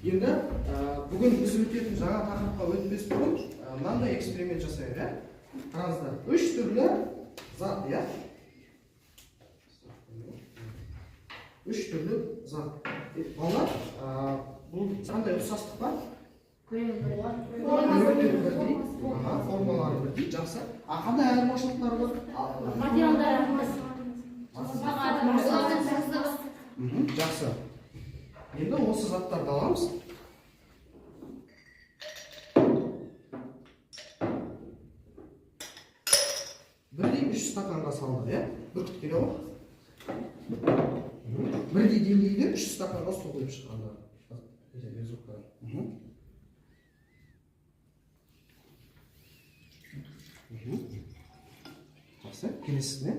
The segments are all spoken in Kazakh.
Енді бүгін біз өтетін жаңа тақырыпқа өтпес бұрын мынандай эксперимент жасайық, иә? Қараңыздар, 3 түрлі зат, иә? 3 түрлі зат. Балалар, бұл қандай ұқсастық бар? Формалары бірдей, жақсы. Қандай айырмашылықтар бар? Жақсы. Енді осы заттарды аламыз. Бірдей 3 стаканға салды, иә? Бүркіт керек ғой. Бірдей деңгейде 3 стаканға су құйып шыққандар. Жақсы, келесіне.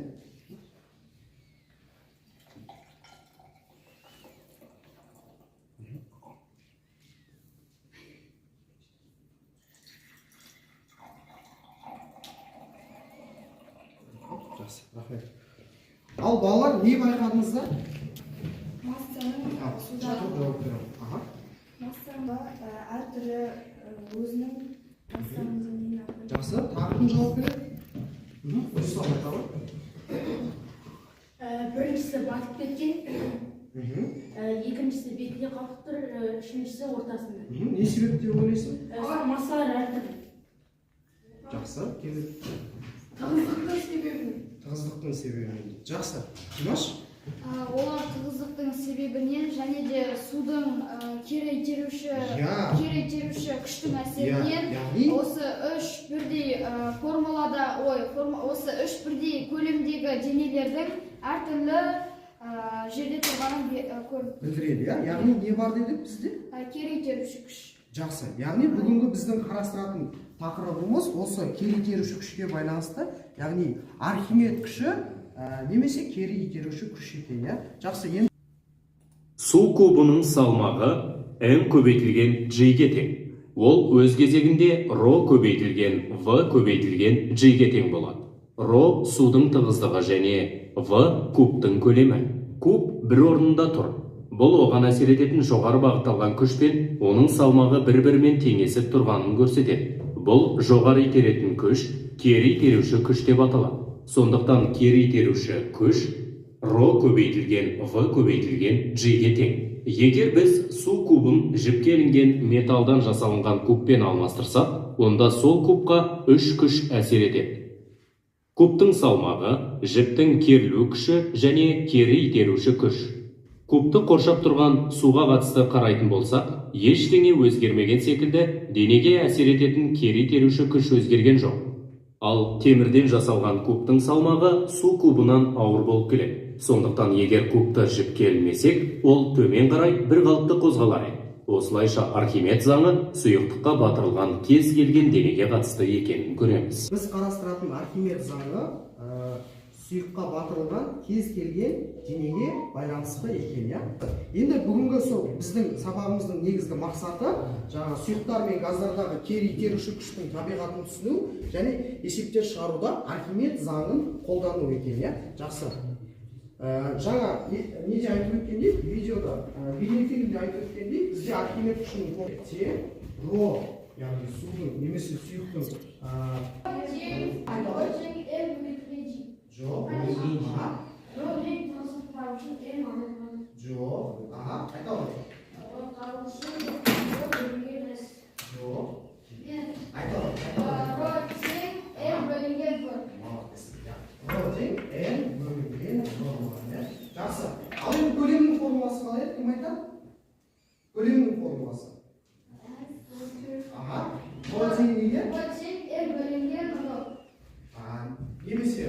Жақсы, рахмет. Ал балалар не байқадыңыздар? Массаның әртүрлі өзінің массаның. Жақсы, тағы кім жауап береді? Рұстам айта ғой. Біріншісі батып кеткен, екіншісі бетінде қалып тұр, үшіншісі ортасында. Не себеп деп ойлайсың? Массалар әртүрлі. Жақсы, келеді. Тығыздықтың себебінен. Жақсы, Димаш? Олар тығыздықтың себебінен және де судың кері итеруші күштің әсерінен осы үш бірдей көлемдегі денелердің әртүрлі жерде тұрғанын көріп Білдіреді, яғни не бар дедік бізде? Кері итеруші күш. Жақсы, яғни бүгінгі біздің қарастыратын тақырыбымыз осы кері итеруші күшке байланысты, яғни Архимед күші немесе кері итеруші күш екен, иә? Жақсы, енді Су кубының салмағы М көбейтілген G-ге тең. Ол өз кезегінде ρ көбейтілген V көбейтілген G-ге тең болады. ρ судың тығыздығы және V кубтың көлемі. Куб бір орнында тұр. Бұл оған әсер ететін жоғары бағытталған күш пен оның салмағы бір-бірімен теңесіп тұрғанын көрсетеді. Бұл жоғары итеретін күш кері итеруші күш деп аталады. Сондықтан кері итеруші күш ρ көбейтілген V көбейтілген G-ге тең. Егер біз су кубын жіпке ілінген металдан жасалынған кубпен алмастырсақ, онда сол кубқа 3 күш әсер етеді. Кубтың салмағы, жіптің керілу күші және кері итеруші күш. Кубты қоршап тұрған суға қатысты қарайтын болсақ, ештеңе өзгермеген секілді денеге әсер ететін кері итеруші күш өзгерген жоқ. Ал темірден жасалған кубтың салмағы су кубынан ауыр болып келеді. Сондықтан егер кубты жіпке ілмесек, ол төмен қарай бір қалыпты қозғалар еді. Осылайша Архимед заңы сұйықтыққа батырылған кез келген денеге қатысты екенін көреміз. біз қарастыратын Архимед заңы сұйыққа батырылған кез келген денеге байланысты екен, иә? Енді бүгінгі сол біздің сабағымыздың негізгі мақсаты жаңа сұйықтар мен газдардағы кері итеруші күштің табиғатын түсіну және есептер шығаруда Архимед заңын қолдану екен, иә? Жақсы. Жаңа неде айтып өткендей, видеода, бейнефильмде айтып өткендей, бізде Архимед күшінің формуласы ρ, яғни судың немесе сұйықтың жоқ, айта ғой. Жақсы. Ал енді көлемнің формуласы қалай еді? Кім айтады? Көлемнің формуласы. Немесе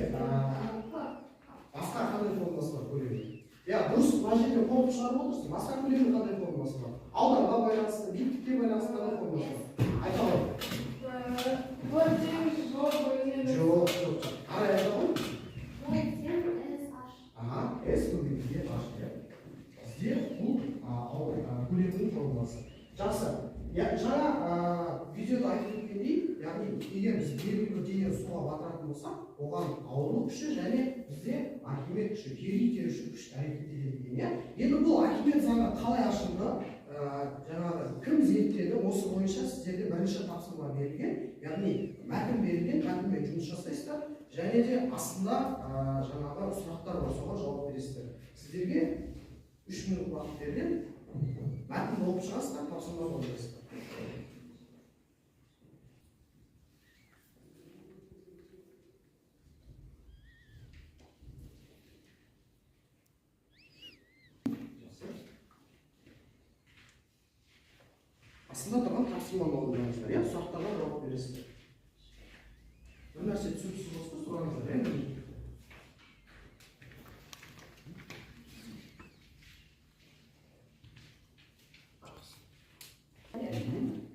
басқа қандай формуласы бар көлемнің? Дұрыс, мына жерде қорытып шығарып отырсың. Басқа көлемнің қандай формуласы бар? Ауданға байланысты, биіктікке байланысты қандай формуласы бар? Айта ғой. Жоқ. Арай айта ғой. S көбейтілген H. Бізде бұл көлемнің формуласы. Жақсы. Жаңа видеода айтып өткендей, яғни егер біз белгілі бір денені суға батыратын болсақ, оған ауырлық күші және бізде Архимед күші, кері итеруші күш әрекет етеді. Енді бұл Архимед заңы қалай ашылды? Жаңағы осы бойынша сіздерге бірінші тапсырма берілген, яғни мәтін берілген, мәтінмен жұмыс жасайсыздар, және де астында жаңағы сұрақтар бар, соған жауап бересіздер. Сіздерге 3 минут уақыт берілген, мәтін оқып шығасыздар, тапсырма бересіздер. Астында тұрған тапсырманы орындаңыздар, иә, сұрақтарға жауап бересіздер. Бір нәрсе түсініксіз болса сұраңыздар, иә.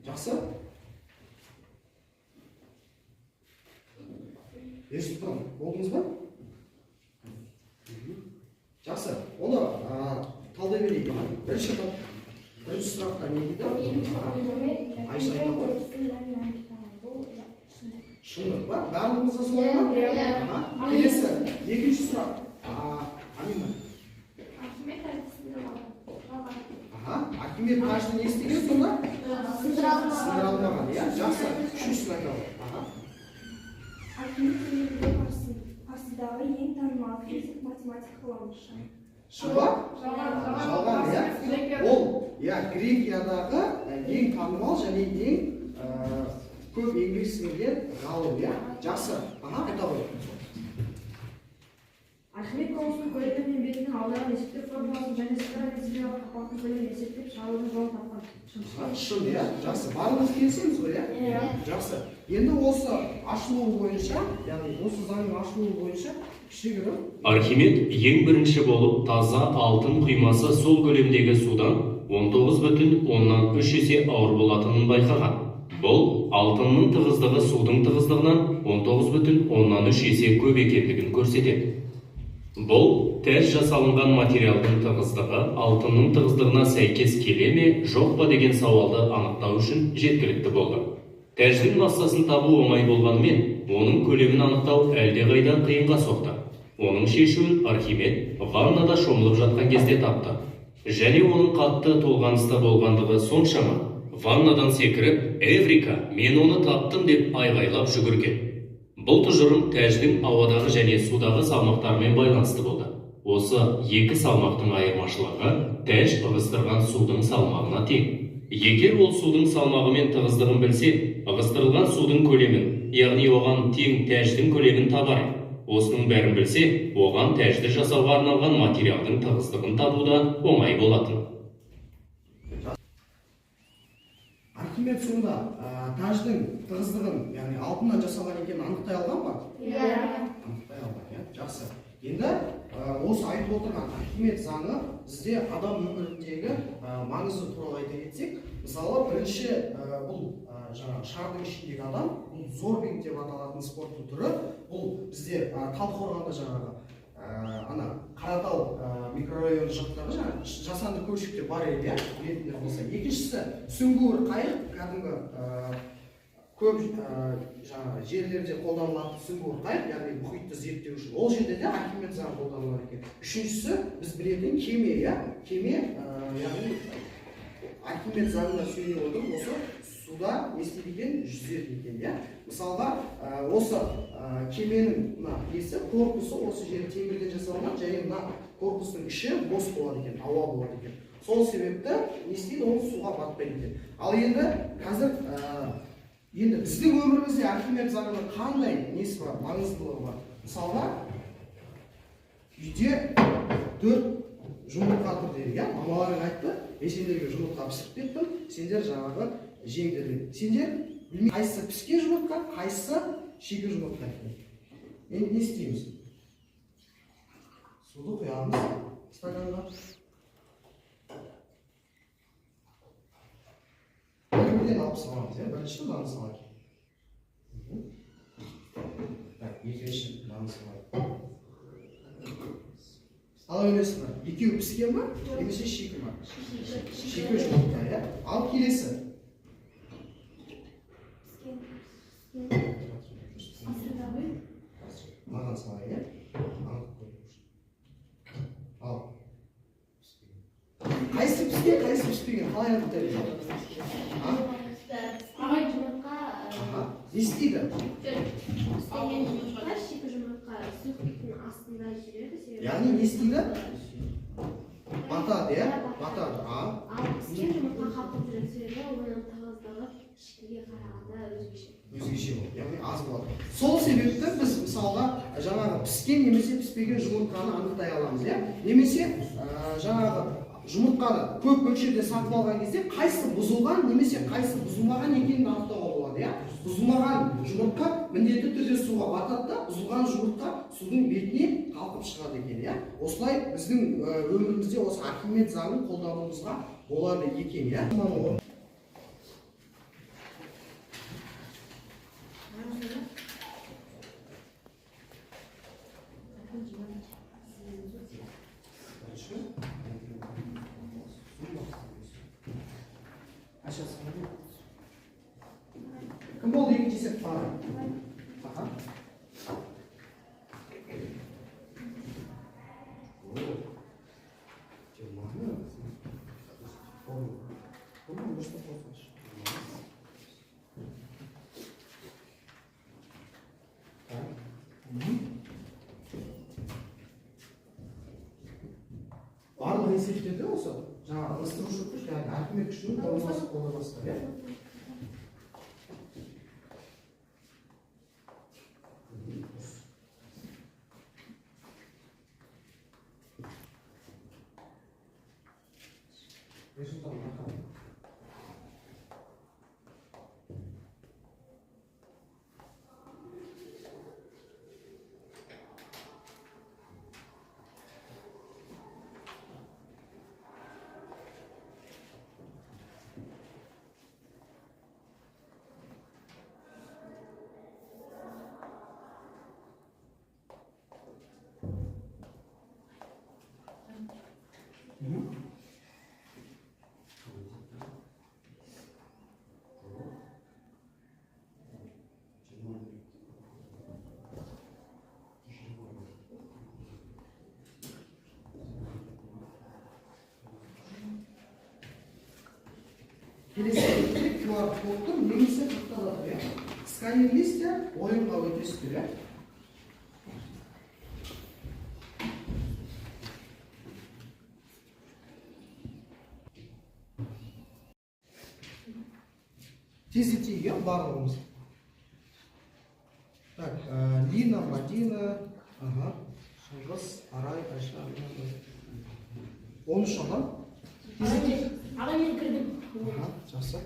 Жақсы? Ерсұлтан, болдыңыз ба? Жақсы. Оны талдай берейік. Бірінші сұрақта не дейді? Айша айтады. Шындық ба? Барлығымызға солай ма? Келесі, екінші сұрақ. Амина. Архимед қажды не істеген сонда? Сындыра алмаған, иә? Жақсы. Үшінші сұрақ айтады. Архимед ғасырдағы ең танымал физик математик ғылымшы. Жалған, иә? Ол, иә, Грекиядағы ең танымал және ең көп еңбек сіңірген ғалым, иә? Жақсы. Айта ғой. Архимед конусының көлемі мен бетінің алдағы есептер формуласын және сфера мен сфераға қақпақтың көлемін есептеп шығарудың жолын тапқан. Шын, иә? Жақсы. Барлығымыз келісеміз ғой, иә? Жақсы. Енді осы ашылуы бойынша, яғни осы заңның ашылуы бойынша кішігірім. Архимед ең бірінші болып таза алтын құймасы сол көлемдегі судан 19,3 есе ауыр болатынын байқаған. Бұл алтынның тығыздығы судың тығыздығынан 19,3 есе көп екендігін көрсетеді. Бұл тәж жасалынған материалдың тығыздығы алтынның тығыздығына сәйкес келе ме, жоқ па деген сауалды анықтау үшін жеткілікті болды. Тәждің массасын табу оңай болғанымен, оның көлемін анықтау әлдеқайда қиынға соқты. Оның шешуін Архимед ваннада шомылып жатқан кезде тапты. Және оның қатты толғаныста болғандығы соншама, ваннадан секіріп, «Эврика, мен оны таптым» деп айғайлап жүгірген. Бұл тұжырым тәждің ауадағы және судағы салмақтарымен байланысты болды. Осы екі салмақтың айырмашылығы тәж ығыстырған судың салмағына тең. Егер ол судың салмағы мен тығыздығын білсе, ығыстырылған судың көлемін, яғни оған тең тәждің көлемін табар. Осының бәрін білсе, оған тәжді жасауға арналған материалдың тығыздығын табуда оңай болатын. Архимед сонда тәждің тығыздығын, яғни алтыннан жасалған екенін анықтай алған ба? Анықтай алған, иә. Жақсы. Енді осы айтып отырған Архимед заңы бізде адам өміріндегі маңызы туралы айта кетсек, мысалы бірінші бұл шардың ішіндегі адам, бұл зорбинг деп аталатын спорттың түрі, бұл бізде Талдықорғанда жаңағы Қаратал микрорайоны жақтағы жасанды көлшіктер бар еді, білетіндер болса. Екіншісі сүңгуір қайық, кәдімгі көп жерлерде қолданылатын сүңгуір қайық, яғни мұхитты зерттеу үшін. Ол жерде де Архимед заңы қолданылады екен. Үшіншісі біз білетін кеме, кеме, яғни Архимед заңына сүйене отырып, осы суда не істейді екен, жүзеді екен, иә. Мысалға, осы кеменің несі, корпусы осы жері темірден жасалған, және мына корпустың іші бос болады екен, ауа болады екен. Сол себепті не істейді, ол суға батпайды екен. Ал енді қазір енді біздің өмірімізде Архимед заңының қандай несі бар, маңыздылығы бар. Мысалға, үйде 4 жұмыртқа тұр дейді, иә? Мамаларың айтты, сендерге жұмыртқа пісіріп кеттім, сендер жаңағы жеңдер дейді. Сендер білмей, қайсысы піскен жұмыртқа, қайсысы шикі жұмыртқа екен. Енді не істейміз? Суды құямыз стаканға. Бірден алып саламыз, бірінші мынаны салайық. Екінші мынаны салайық. Ала өлесің ба? Екеуі піскен ба? Немесе шикі ма? Шикі жұмыртқа, иә? Ал келесі. Маған салайық, иә? Ал. Қайсы піскен, қайсы піспеген? Қалай анықтаймыз? не істейді? істеген жұмыртқа шикі жұмыртқа сұйықтықтың астында жүреді. Яғни не істейді? Батады, иә? Батады. Ал піскен жұмыртқа қалқып жүрген себебі оның тығыздығы шикіге қарағанда өзгеше. Өзгеше болады, яғни аз болады. Сол себепті біз мысалға жаңағы піскен немесе піспеген жұмыртқаны анықтай аламыз, иә? Немесе жаңағы жұмыртқаны көп мөлшерде сатып алған кезде қайсы бұзылған немесе қайсы бұзылмаған екенін анықтауға болады, иә? Бұзылмаған жұмыртқа міндетті түрде суға батады да, бұзылған жұмыртқа судың бетіне қалқып шығады екен, иә? Осылай біздің өмірімізде осы Архимед заңын қолдануымызға болады екен, иә? Кім болды екінші сет бары? Барлық есептерде осы жаңағы ығыстырушы күш, яғни Архимед күшінің қолданбасы, иә? Келесі QR кодты немесе тоқтатады, иә? Сканерлесте ойынға өтесіздер, иә? Тездетейік, иә, барлығымыз. Так, Лина, Мадина, Шыңғыс, Арай, Айша, 13 адам. Тездетейік. Аға мен кірдім. Жақсы.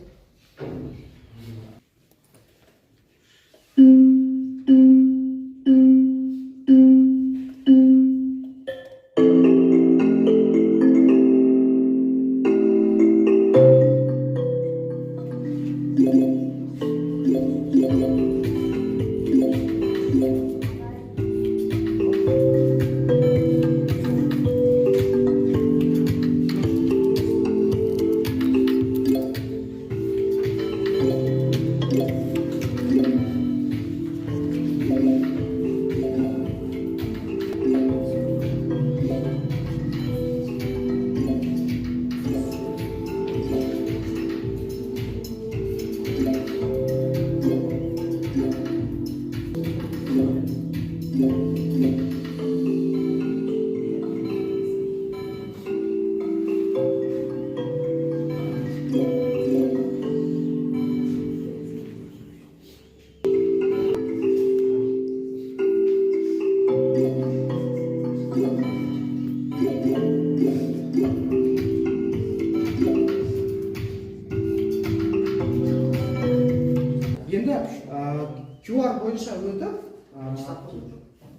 QR бойынша өтіп,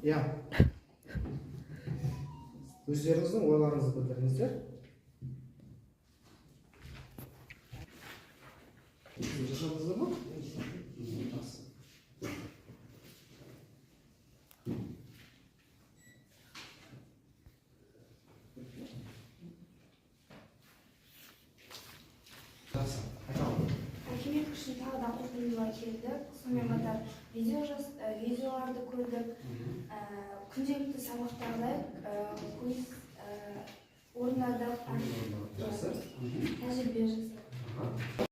иә, өздеріңіздің ойларыңызды білдіріңіздер. Жасадыңыздар ма? Архимед күшін тағы да қорытындылай келдік. Сонымен қатар видеоларды көрдік. Күнделікті сабақтарда көз орындадық. Тәжірибе жасадық.